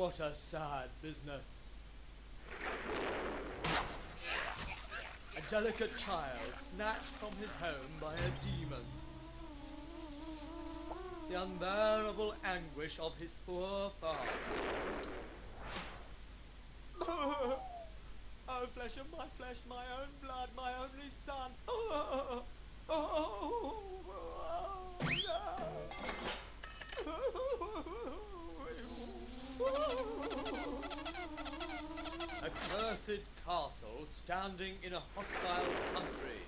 What a sad business. A delicate child snatched from his home by a demon. The unbearable anguish of his poor father. Oh, flesh of my flesh, my own blood, my only son. A cursed castle standing in a hostile country,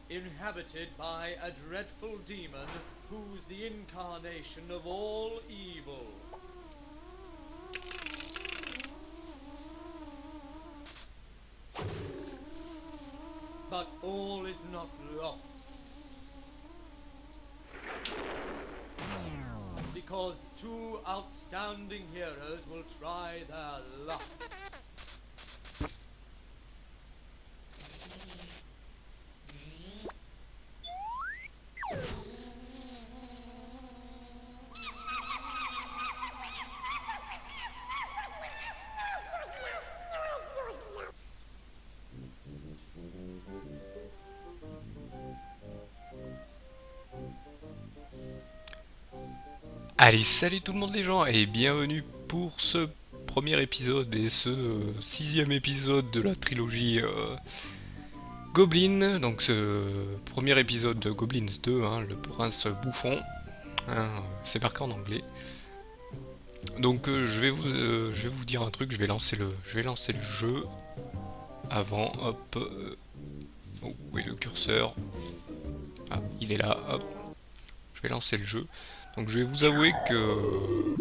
inhabited by a dreadful demon who's the incarnation of all evil. But all is not lost. Because two outstanding heroes will try their luck. Allez, salut tout le monde les gens et bienvenue pour ce premier épisode et ce sixième épisode de la trilogie Goblin. Donc ce premier épisode de Goblins 2, hein, le prince bouffon, hein, c'est marqué en anglais. Donc je vais vous dire un truc, je vais lancer le jeu avant, hop, oh, où est le curseur? Ah, il est là, hop, je vais lancer le jeu. Donc je vais vous avouer que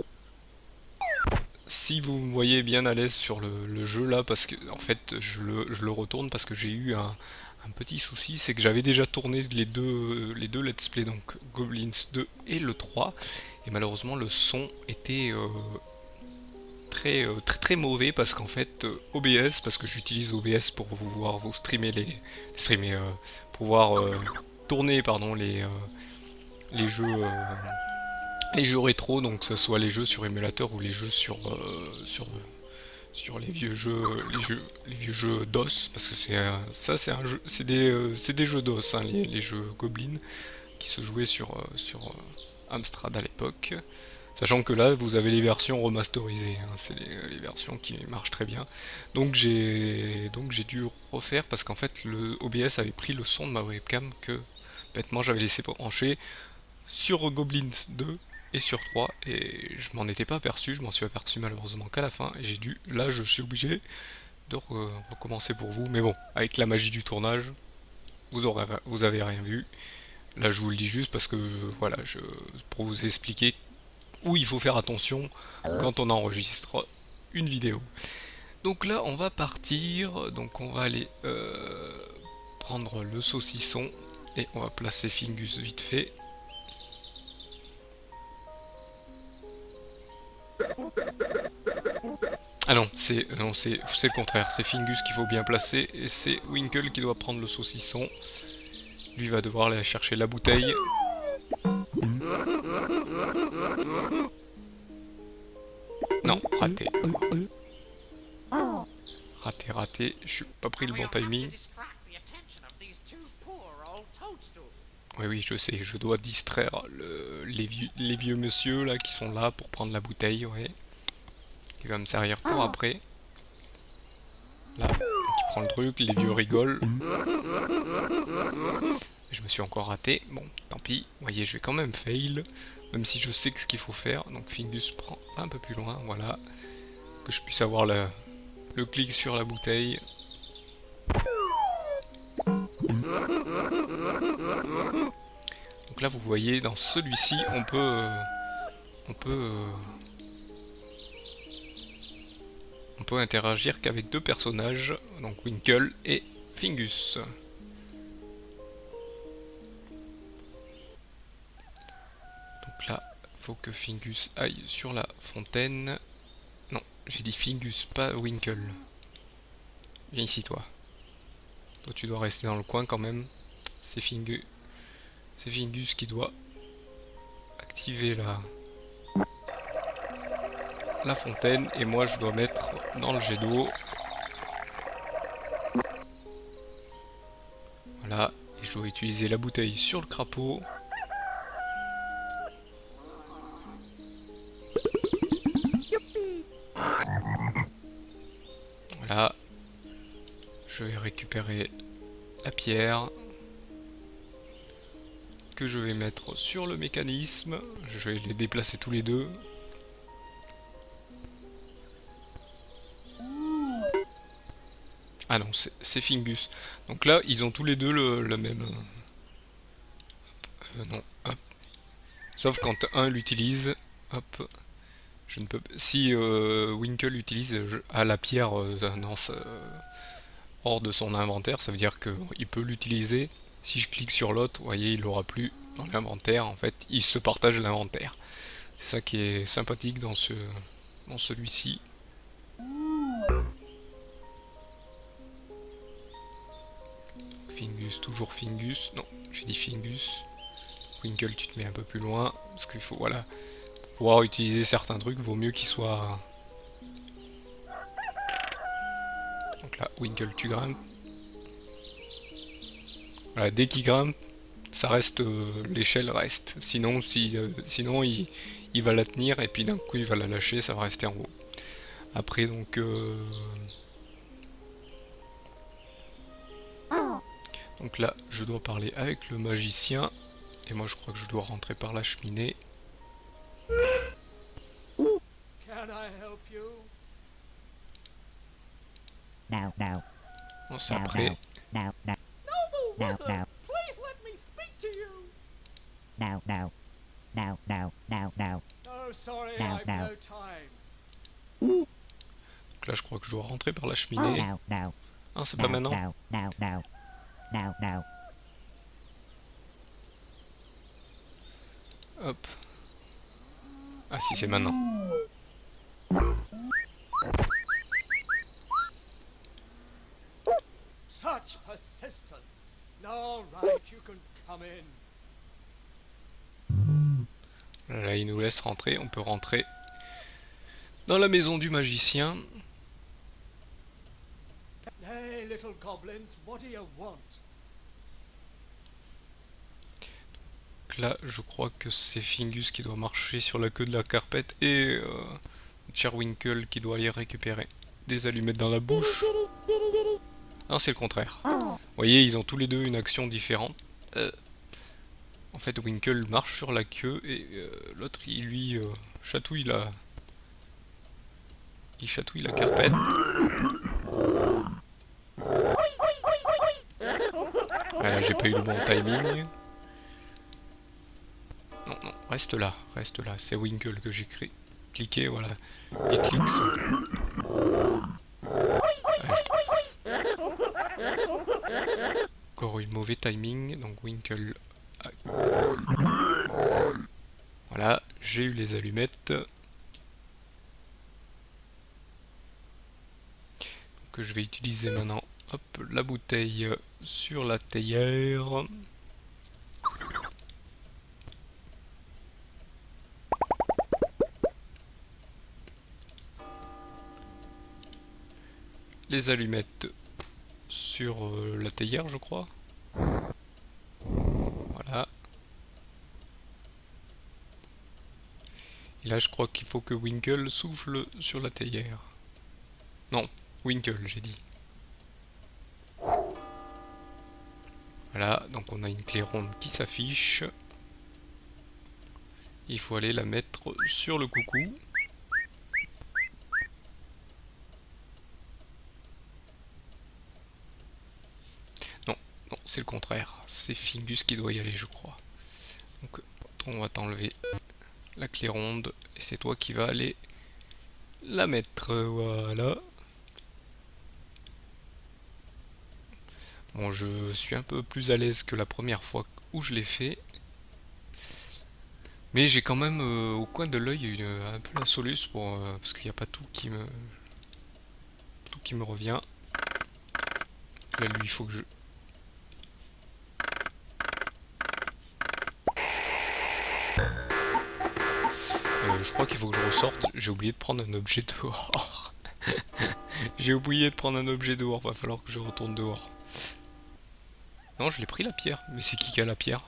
si vous me voyez bien à l'aise sur le jeu là, parce que en fait je le retourne parce que j'ai eu un petit souci, c'est que j'avais déjà tourné les deux let's play, donc Goblins 2 et le 3, et malheureusement le son était très mauvais parce qu'en fait OBS, parce que j'utilise OBS pour pouvoir vous streamer pouvoir tourner pardon les jeux rétro, donc que ce soit les jeux sur émulateur ou les jeux sur les vieux jeux les vieux jeux DOS, parce que c'est un jeu, c'est des jeux DOS, hein, les jeux Goblin qui se jouaient sur Amstrad à l'époque. Sachant que là, vous avez les versions remasterisées, hein, c'est les versions qui marchent très bien. Donc j'ai dû refaire parce qu'en fait le OBS avait pris le son de ma webcam que bêtement j'avais laissé brancher sur Goblins 2 et sur 3, et je m'en étais pas aperçu, je m'en suis aperçu malheureusement qu'à la fin, et là je suis obligé de recommencer pour vous, mais bon, avec la magie du tournage, vous avez rien vu. Là je vous le dis juste parce que voilà, pour vous expliquer où il faut faire attention quand on enregistre une vidéo. Donc là on va partir, donc on va aller prendre le saucisson et on va placer Fingus vite fait. Ah non, c'est le contraire, c'est Fingus qu'il faut bien placer et c'est Winkle qui doit prendre le saucisson. Lui va devoir aller chercher la bouteille. Non, raté. Raté, je suis pas pris le bon timing. Oui, je sais, je dois distraire les vieux monsieur là qui sont là pour prendre la bouteille, ouais. Il va me servir pour après. Là, il prend le truc, les vieux rigolent. Je me suis encore raté, bon, tant pis. Vous voyez, je vais quand même fail, même si je sais ce qu'il faut faire. Donc Fingus prend un peu plus loin, voilà. Que je puisse avoir le clic sur la bouteille. Donc là, vous voyez, dans celui-ci, on peut interagir qu'avec deux personnages, donc Winkle et Fingus. Donc là, faut que Fingus aille sur la fontaine. Non, j'ai dit Fingus, pas Winkle. Viens ici, toi. Toi, tu dois rester dans le coin quand même. C'est Fingus qui doit activer la... la fontaine et moi je dois mettre dans le jet d'eau. Voilà, et je dois utiliser la bouteille sur le crapaud. Voilà, je vais récupérer la pierre que je vais mettre sur le mécanisme. Je vais les déplacer tous les deux. Ah non, c'est Fingus. Donc là, ils ont tous les deux le même... non, hop. Sauf quand un l'utilise, hop. Je ne peux... Si Winkle l'utilise à la pierre hors de son inventaire, ça veut dire qu'il peut l'utiliser. Si je clique sur l'autre, vous voyez, il l'aura plus dans l'inventaire. En fait, il se partage l'inventaire. C'est ça qui est sympathique dans celui-ci. Fingus, toujours Fingus. Non, j'ai dit Fingus. Winkle, tu te mets un peu plus loin. Parce qu'il faut, voilà, pour pouvoir utiliser certains trucs, vaut mieux qu'il soit... Donc là, Winkle, tu grimpes. Voilà, dès qu'il grimpe, ça reste, l'échelle reste. Sinon, sinon il va la tenir et puis d'un coup il va la lâcher, ça va rester en haut. Après donc... Donc là, je dois parler avec le magicien. Et moi je crois que je dois rentrer par la cheminée. Can I help you? No, no, Bon, c'est no, après. no, no, Noble No, Wither, no. please let me speak to you. no, no, no, no, no, no. Oh, sorry, No, I've no. no time. Donc là je crois que je dois rentrer par la cheminée. No, no, Ah, c'est no, pas maintenant. no, no, no, no, no. Hop. Ah si, c'est maintenant. Such persistence. All right, you can come in. Là il nous laisse rentrer, on peut rentrer dans la maison du magicien. Hey, little goblins, what do you want? Donc là je crois que c'est Fingus qui doit marcher sur la queue de la carpette et Cherwinkle qui doit aller récupérer des allumettes dans la bouche. Non, c'est le contraire. Vous voyez, ils ont tous les deux une action différente. En fait, Winkle marche sur la queue et l'autre, il lui chatouille la... Il chatouille la carpette. Voilà, j'ai pas eu le bon timing. Non, non, reste là, c'est Winkle que j'ai cliqué, voilà. Et clique sur... Encore eu mauvais timing, donc Winkle... Voilà, j'ai eu les allumettes. Que je vais utiliser maintenant. Hop, la bouteille sur la théière. Les allumettes sur la théière, je crois. Voilà. Et là, je crois qu'il faut que Winkle souffle sur la théière. Non, Winkle, j'ai dit. Voilà, donc on a une clé ronde qui s'affiche. Il faut aller la mettre sur le coucou. Non, non, c'est le contraire. C'est Fingus qui doit y aller, je crois. Donc, on va t'enlever la clé ronde et c'est toi qui vas aller la mettre. Voilà. Bon, je suis un peu plus à l'aise que la première fois où je l'ai fait. Mais j'ai quand même au coin de l'œil un peu la soluce pour, parce qu'il n'y a pas tout qui me revient. Là, lui, il faut que je... je je crois qu'il faut que je ressorte. J'ai oublié de prendre un objet dehors. J'ai oublié de prendre un objet dehors. Va falloir que je retourne dehors. Non, je l'ai pris la pierre. Mais c'est qui a la pierre?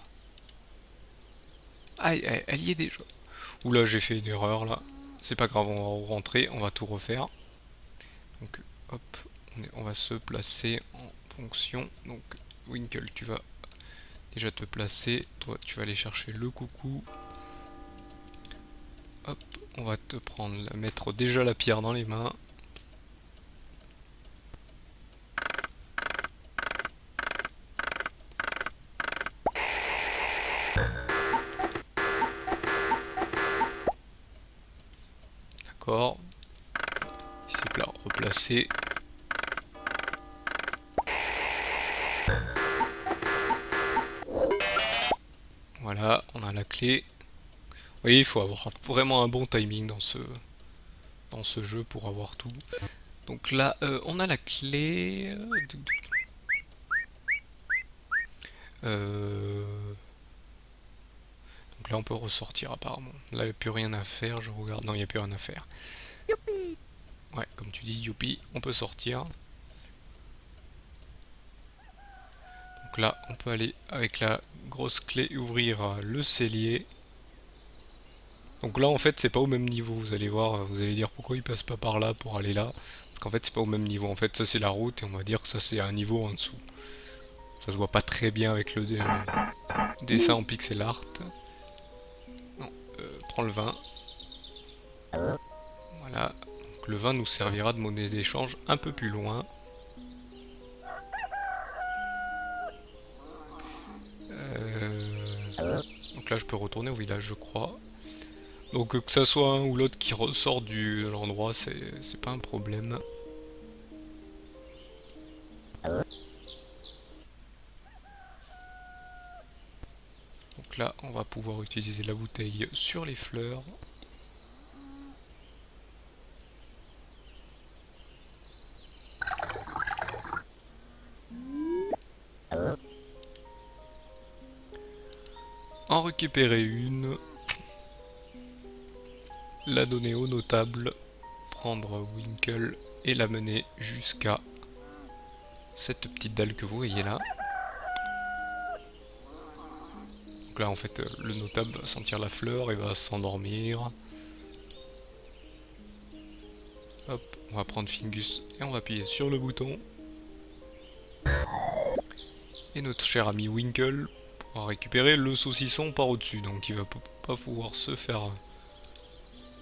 Ah, elle y est déjà. Oula, j'ai fait une erreur là. C'est pas grave, on va rentrer, on va tout refaire. Donc, hop, on va se placer en fonction. Donc, Winkle, tu vas déjà te placer. Toi, tu vas aller chercher le coucou. Hop, on va te prendre, mettre déjà la pierre dans les mains. D'accord. Ici, là, replacer. Voilà, on a la clé. Oui, il faut avoir vraiment un bon timing dans ce jeu pour avoir tout. Donc là, on a la clé. Donc là, on peut ressortir apparemment. Là, il n'y a plus rien à faire. Je regarde. Non, il n'y a plus rien à faire. Youpi! Ouais, comme tu dis, youpi, on peut sortir. Donc là, on peut aller avec la grosse clé et ouvrir le cellier. Donc là, en fait, c'est pas au même niveau. Vous allez voir, vous allez dire pourquoi il passe pas par là pour aller là. Parce qu'en fait, c'est pas au même niveau. En fait, ça c'est la route et on va dire que ça c'est un niveau en dessous. Ça se voit pas très bien avec le dessin en pixel art. Non, prends le vin. Voilà. Donc, le vin nous servira de monnaie d'échange un peu plus loin. Donc là, je peux retourner au village, je crois. Donc que ça soit un ou l'autre qui ressort de l'endroit, c'est pas un problème. Donc là, on va pouvoir utiliser la bouteille sur les fleurs. En récupérer une. La donner au notable. Prendre Winkle et la mener jusqu'à cette petite dalle que vous voyez là. Donc là en fait le notable va sentir la fleur et va s'endormir. Hop, on va prendre Fingus et on va appuyer sur le bouton. Et notre cher ami Winkle pourra récupérer le saucisson par au-dessus. Donc il va pas pouvoir se faire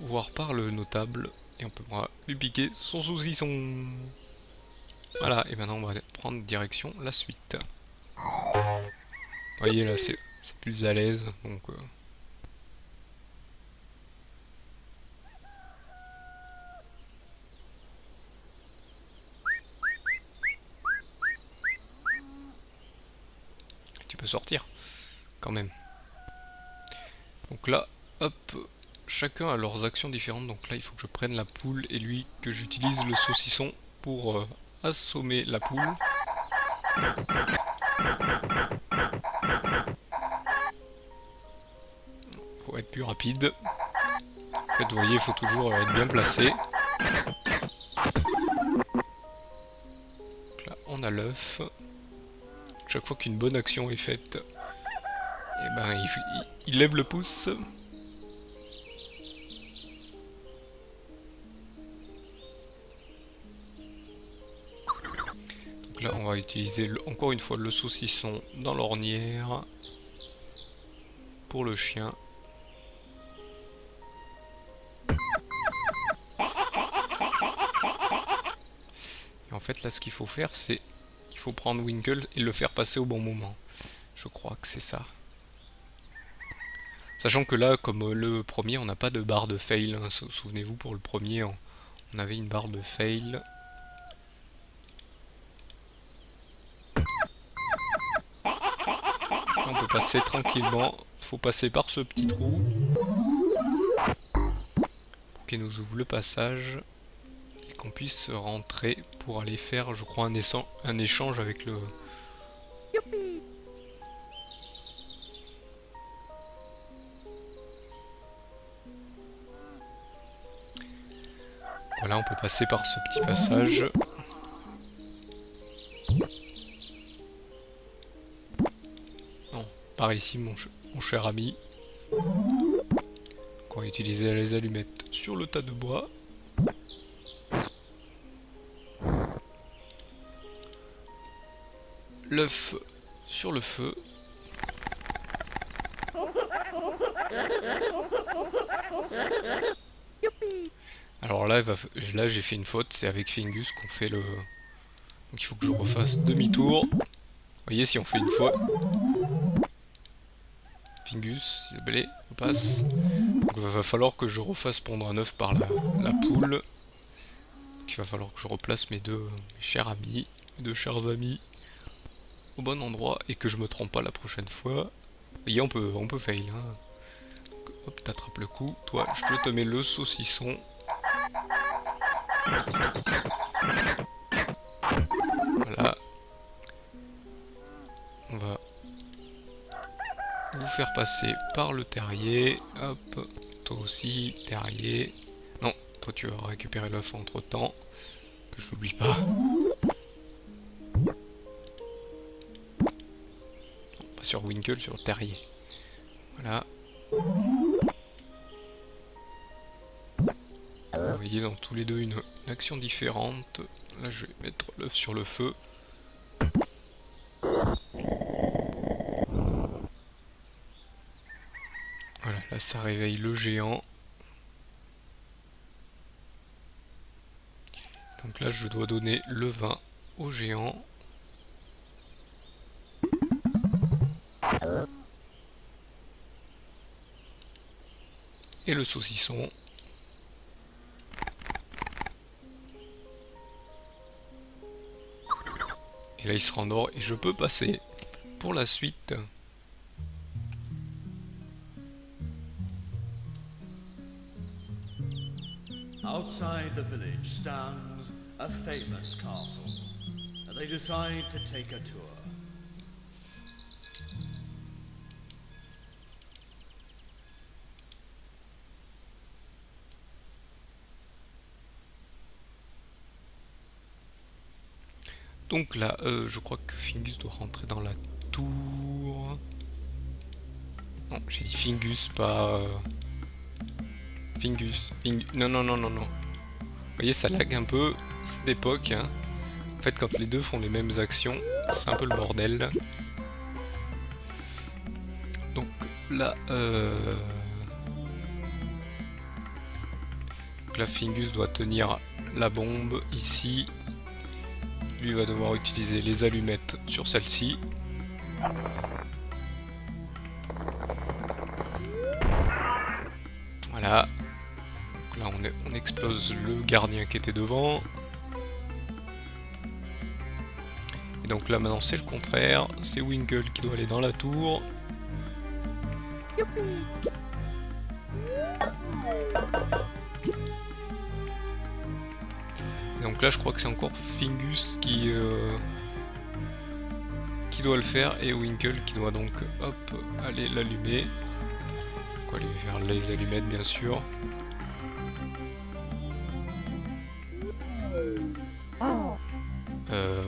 voir par le notable. Et on pourra lui piquer son saucisson. Voilà, et maintenant on va prendre direction la suite. Vous voyez là c'est plus à l'aise, donc... Tu peux sortir, quand même. Donc là, hop, chacun a leurs actions différentes. Donc là, il faut que je prenne la poule et lui, que j'utilise le saucisson pour assommer la poule. Pour être plus rapide. En fait, vous voyez, il faut toujours être bien placé. Donc là, on a l'œuf. Chaque fois qu'une bonne action est faite, et ben, il lève le pouce. Donc là, on va utiliser encore une fois le saucisson dans l'ornière pour le chien. Et en fait, là, ce qu'il faut faire, c'est qu'il faut prendre Winkle et le faire passer au bon moment. Je crois que c'est ça. Sachant que là, comme le premier, on n'a pas de barre de fail. Hein. Souvenez-vous, pour le premier, on avait une barre de fail. Là, on peut passer tranquillement. Il faut passer par ce petit trou. Pour qu'il nous ouvre le passage. Et qu'on puisse rentrer pour aller faire, je crois, un échange avec le... Youpi! Voilà, on peut passer par ce petit passage. Non, par ici, mon cher ami. Donc on va utiliser les allumettes sur le tas de bois. L'œuf sur le feu. Alors là, là j'ai fait une faute, c'est avec Fingus qu'on fait le... Donc il faut que je refasse demi-tour. Vous voyez, si on fait une fois... Fingus, s'il vous plaît, on passe. Donc il va falloir que je refasse pondre un œuf par la poule. Donc il va falloir que je replace mes deux chers amis, mes deux chers amis, au bon endroit et que je me trompe pas la prochaine fois. Vous voyez, on peut fail. Hein. Donc, hop, t'attrapes le coup. Toi, je te mets le saucisson. Voilà. On va vous faire passer par le terrier. Hop. Toi aussi, terrier. Non, toi tu vas récupérer l'œuf entre temps. Que je n'oublie pas. Non, pas sur Winkle, sur le terrier. Voilà. Vous voyez, dans tous les deux une action différente. Là, je vais mettre l'œuf sur le feu. Voilà, là ça réveille le géant. Donc là, je dois donner le vin au géant. Et le saucisson. Et là il se rendort et je peux passer pour la suite. Outside the village stands a famous castle, and they decide to take a tour. Donc là, je crois que Fingus doit rentrer dans la tour. Non, j'ai dit Fingus, pas... Fingus. Non, non, non, non, non. Vous voyez, ça lag un peu. C'est d'époque. Hein. En fait, quand les deux font les mêmes actions, c'est un peu le bordel. Donc là, Donc là, Fingus doit tenir la bombe ici. Lui va devoir utiliser les allumettes sur celle-ci. Voilà. Donc là on explose le gardien qui était devant. Et donc là maintenant c'est le contraire. C'est Winkle qui doit aller dans la tour. Et donc là je crois que c'est encore Fingus qui doit le faire et Winkle qui doit donc hop aller l'allumer. Donc aller faire les allumettes bien sûr.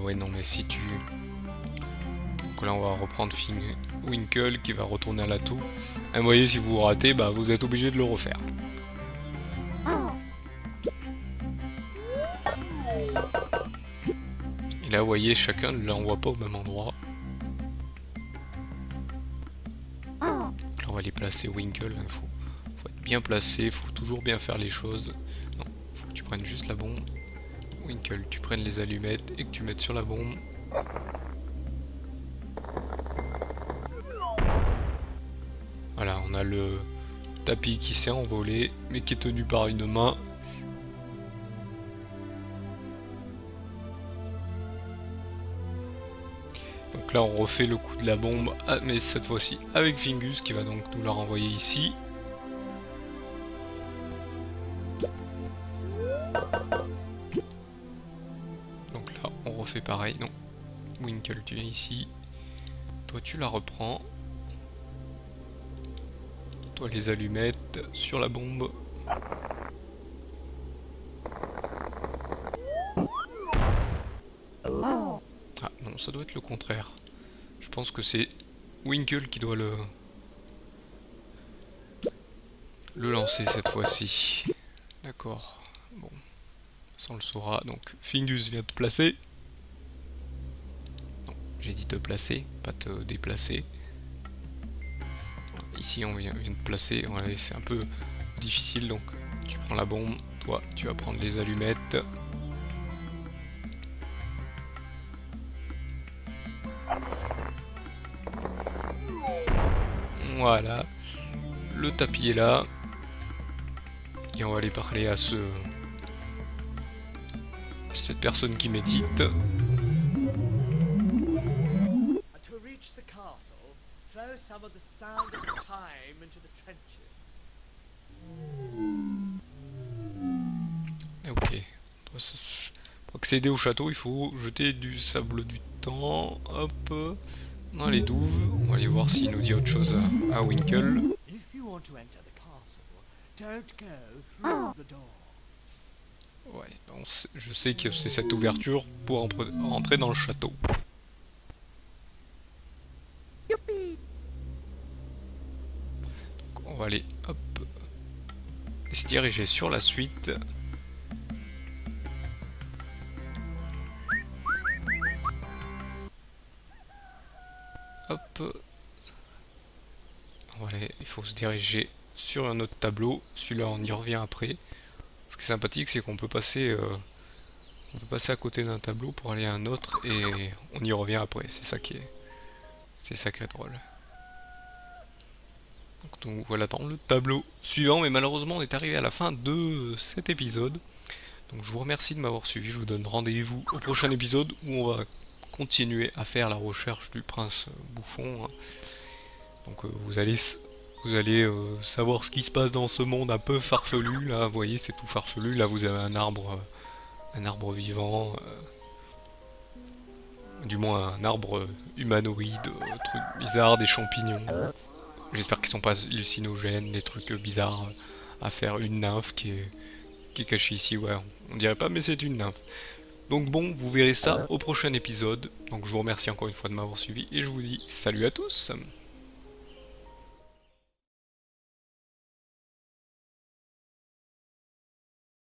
Ouais non mais si tu... Donc là on va reprendre Winkle qui va retourner à la tour. Et vous voyez si vous ratez, bah vous êtes obligé de le refaire. Et là vous voyez chacun ne l'envoie pas au même endroit. Donc là on va les placer Winkle, il faut être bien placé, il faut toujours bien faire les choses. Non, faut que tu prennes juste la bombe. Winkle, tu prennes les allumettes et que tu mettes sur la bombe. Voilà, on a le tapis qui s'est envolé, mais qui est tenu par une main. Donc là, on refait le coup de la bombe, mais cette fois-ci avec Fingus, qui va donc nous la renvoyer ici. Donc là, on refait pareil. Non, Winkle, tu viens ici. Toi, tu la reprends. Toi les allumettes sur la bombe. ça doit être le contraire. Je pense que c'est Winkle qui doit le lancer cette fois-ci. D'accord. Bon. Ça on le saura. Donc Fingus vient te placer. Non, j'ai dit te placer, pas te déplacer. Ici on vient de placer. Ouais, c'est un peu difficile, donc tu prends la bombe. Toi, tu vas prendre les allumettes. Voilà. Le tapis est là. Et on va aller parler à cette personne qui médite. To reach the castle, throw some of the sand of time into the trenches. Ok. Pour accéder au château, il faut jeter du sable du temps. Hop. Dans les douves. On va aller voir s'il nous dit autre chose à Winkle. If you want to enter the castle, don't go through the door. Ouais, je sais que c'est cette ouverture pour rentrer dans le château. Donc on va aller, hop, et se diriger sur la suite. Hop. Voilà, il faut se diriger sur un autre tableau. Celui-là, on y revient après. Ce qui est sympathique, c'est qu'on peut passer à côté d'un tableau pour aller à un autre et on y revient après. C'est ça qui est drôle. Donc voilà, dans le tableau suivant, mais malheureusement on est arrivé à la fin de cet épisode. Donc je vous remercie de m'avoir suivi, je vous donne rendez-vous au prochain épisode où on va continuer à faire la recherche du prince bouffon. Donc vous allez savoir ce qui se passe dans ce monde un peu farfelu. Là, vous voyez, c'est tout farfelu. Là, vous avez un arbre vivant, du moins un arbre humanoïde, trucs bizarres, des champignons. J'espère qu'ils sont pas hallucinogènes, des trucs bizarres à faire. Une nymphe qui est cachée ici. Ouais, on dirait pas, mais c'est une nymphe. Donc bon, vous verrez ça au prochain épisode. Donc je vous remercie encore une fois de m'avoir suivi et je vous dis salut à tous.